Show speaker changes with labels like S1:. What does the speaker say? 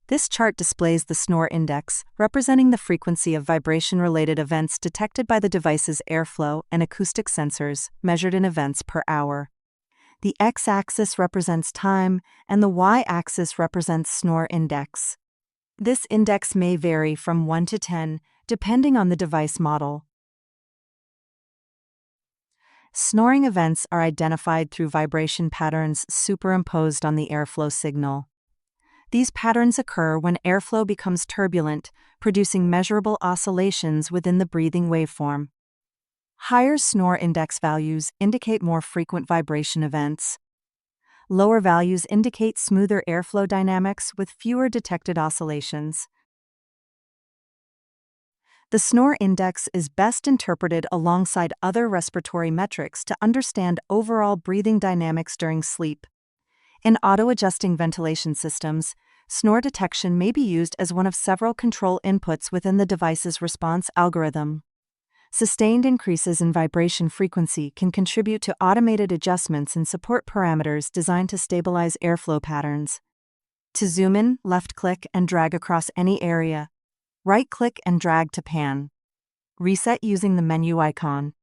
S1: This chart displays the Snore index, representing the frequency of vibration-related events detected by the device's airflow and acoustic sensors, measured in events per hour. The x-axis represents time, and the y-axis represents Snore index. This index may vary from 1 to 10, depending on the device model. Snoring events are identified through vibration patterns superimposed on the airflow signal. These patterns occur when airflow becomes turbulent, producing measurable oscillations within the breathing waveform. Higher Snore index values indicate more frequent vibration events. Lower values indicate smoother airflow dynamics with fewer detected oscillations. The Snore index is best interpreted alongside other respiratory metrics to understand overall breathing dynamics during sleep. In auto-adjusting ventilation systems, snore detection may be used as one of several control inputs within the device's response algorithm. Sustained increases in vibration frequency can contribute to automated adjustments and support parameters designed to stabilize airflow patterns. To zoom in, left-click and drag across any area. Right-click and drag to pan. Reset using the menu icon.